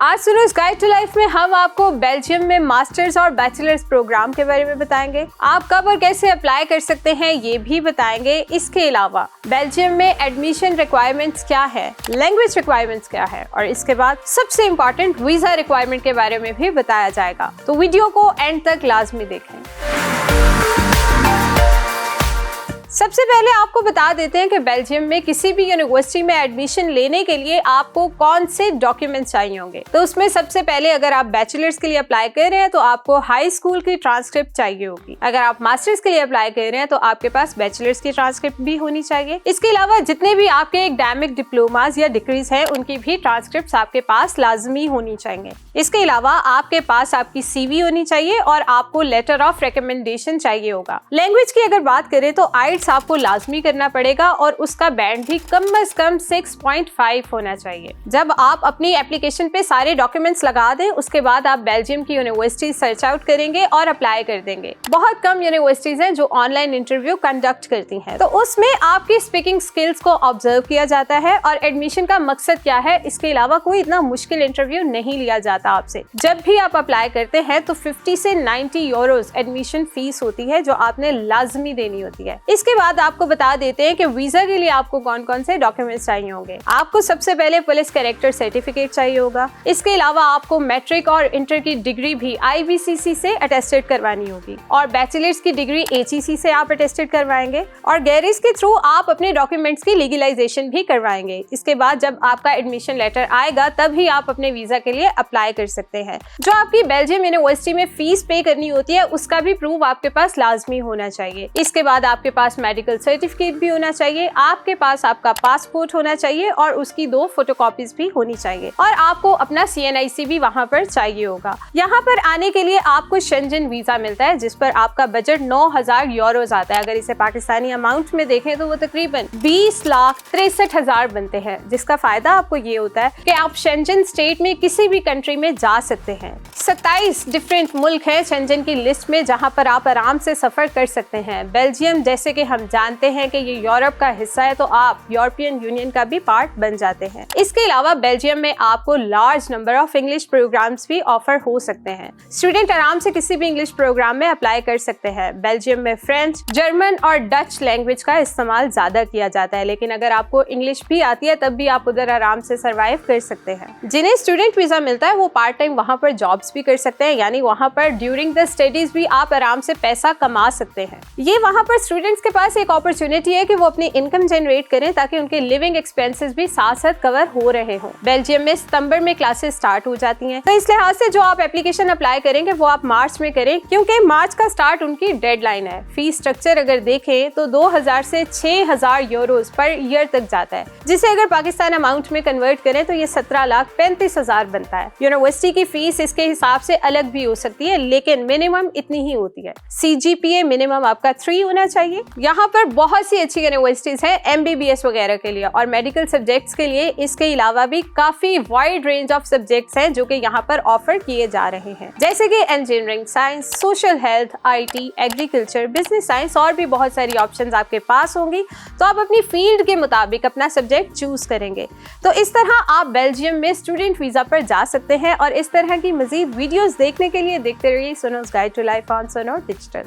आज सुनो इस गाइड टू लाइफ में हम आपको बेल्जियम में मास्टर्स और बैचलर्स प्रोग्राम के बारे में बताएंगे। आप कब और कैसे अप्लाई कर सकते हैं ये भी बताएंगे। इसके अलावा बेल्जियम में एडमिशन रिक्वायरमेंट्स क्या है, लैंग्वेज रिक्वायरमेंट्स क्या है और इसके बाद सबसे इम्पोर्टेंट वीजा रिक्वायरमेंट के बारे में भी बताया जाएगा। तो वीडियो को एंड तक लाजमी देखें। सबसे पहले आपको बता देते हैं कि बेल्जियम में किसी भी यूनिवर्सिटी में एडमिशन लेने के लिए आपको कौन से डॉक्यूमेंट्स चाहिए होंगे। तो उसमें सबसे पहले अगर आप बैचलर्स के लिए अप्लाई कर रहे हैं तो आपको हाई स्कूल की ट्रांसक्रिप्ट चाहिए होगी। अगर आप मास्टर्स के लिए अप्लाई कर रहे हैं तो आपके पास बैचलर्स की ट्रांसक्रिप्ट भी होनी चाहिए। इसके अलावा जितने भी आपके एकेडमिक डिप्लोमास या डिग्रीज हैं उनकी भी ट्रांसक्रिप्ट आपके पास लाजमी होनी चाहिए। इसके अलावा आपके पास आपकी CV होनी चाहिए और आपको लेटर ऑफ रिकमेंडेशन चाहिए होगा। लैंग्वेज की अगर बात करें तो आइल्स आपको लाजमी करना पड़ेगा और उसका बैंड भी कम से कम 6.5 होना चाहिए। जब आप अपनी एप्लीकेशन पे सारे डॉक्यूमेंट्स लगा दें उसके बाद आप बेल्जियम की यूनिवर्सिटी सर्च आउट करेंगे और अप्लाई कर देंगे। बहुत कम यूनिवर्सिटीज हैं जो ऑनलाइन इंटरव्यू कंडक्ट करती हैं, तो उसमें आपकी स्पीकिंग स्किल्स को ऑब्जर्व किया जाता है और एडमिशन का मकसद क्या है इसके अलावा कोई इतना मुश्किल इंटरव्यू नहीं लिया जाता आपसे। जब भी आप अप्लाई करते हैं तो 50 से 90 यूरोज एडमिशन फीस होती है जो आपने लाजमी देनी होती है। इसके बाद आपको बता देते हैं कि वीजा के लिए आपको कौन कौन से डॉक्यूमेंट्स चाहिए होंगे। आपको सबसे पहले पुलिस कैरेक्टर सर्टिफिकेट चाहिए होगा। इसके अलावा आपको मैट्रिक और इंटर की डिग्री भी IVCC से अटेस्टेड करवानी होगी और बैचलर्स की डिग्री HEC से आप अटेस्टेड करवाएंगे और गैरेज के थ्रू आप अपने डॉक्यूमेंट्स की लीगलाइजेशन भी करवाएंगे। इसके बाद जब आपका एडमिशन लेटर आएगा तभी आप अपने वीजा के लिए अप्लाई कर सकते हैं। जो आपकी बेल्जियम यूनिवर्सिटी में फीस पे करनी होती है उसका भी प्रूफ आपके पास लाजमी होना चाहिए। इसके बाद आपके पास मेडिकल सर्टिफिकेट भी होना चाहिए, आपके पास आपका पासपोर्ट होना चाहिए और उसकी 2 फोटोकॉपीज भी होनी चाहिए और आपको अपना CNIC भी वहां पर चाहिए होगा। यहाँ पर आने के लिए आपको शेंजन वीजा मिलता है जिस पर आपका बजट 9,000 यूरोज आता है। अगर इसे पाकिस्तानी अमाउंट में देखें तो वो तकरीबन 20,63,000 बनते हैं, जिसका फायदा आपको ये होता है कि आप शेंजन स्टेट में किसी भी कंट्री में जा सकते हैं। 27 डिफरेंट मुल्क हैं शेंजन की लिस्ट में जहाँ पर आप आराम से सफर कर सकते हैं। बेल्जियम जैसे कि हम जानते हैं कि ये यूरोप का हिस्सा है तो आप यूरोपियन यूनियन का भी पार्ट बन जाते हैं। इसके अलावा बेल्जियम में आपको large number of English programs भी ऑफर हो सकते हैं। स्टूडेंट आराम से किसी भी इंग्लिश प्रोग्राम में अप्लाई कर सकते हैं। बेल्जियम में फ्रेंच, जर्मन और डच लैंग्वेज का इस्तेमाल ज्यादा किया जाता है, लेकिन अगर आपको इंग्लिश भी आती है तब भी आप उधर आराम से सर्वाइव कर सकते हैं। जिन्हें स्टूडेंट वीजा मिलता है वो पार्ट टाइम वहाँ पर जॉब्स भी कर सकते हैं, यानी वहाँ पर ड्यूरिंग द स्टडीज भी आप आराम से पैसा कमा सकते हैं। ये वहाँ पर स्टूडेंट्स के पास एक अपॉर्चुनिटी है कि वो अपनी इनकम जनरेट करें ताकि उनके लिविंग एक्सपेंसेस भी साथ साथ कवर हो रहे हों। बेल्जियम में सितंबर में क्लासेस स्टार्ट हो जाती हैं, तो इस लिहाज से जो आप एप्लीकेशन अप्लाई करेंगे वो आप मार्च में करें क्योंकि मार्च का स्टार्ट उनकी डेडलाइन है। फीस स्ट्रक्चर अगर देखें तो 2,000 से 6,000 यूरोज पर ईयर तक जाता है, जिसे अगर पाकिस्तान अमाउंट में कन्वर्ट करें तो ये 17,35,000 बनता है। यूनिवर्सिटी की फीस इसके हिसाब से अलग भी हो सकती है, लेकिन मिनिमम इतनी ही होती है। CGPA मिनिमम आपका 3 होना चाहिए। यहाँ पर बहुत सी अच्छी यूनिवर्सिटीज हैं MBBS वगैरह के लिए और मेडिकल सब्जेक्ट्स के लिए। इसके अलावा भी काफी वाइड रेंज ऑफ सब्जेक्ट्स हैं जो कि यहाँ पर ऑफर किए जा रहे हैं, जैसे कि engineering, science, social health, IT, agriculture, business science और भी बहुत सारी ऑप्शंस आपके पास होंगी। तो आप अपनी फील्ड के मुताबिक अपना सब्जेक्ट चूज करेंगे। तो इस तरह आप बेल्जियम में स्टूडेंट वीजा पर जा सकते हैं और इस तरह की मजीद वीडियोस देखने के लिए देखते रहिए सुनो गाइड टू लाइफ ऑन सुनो डिजिटल।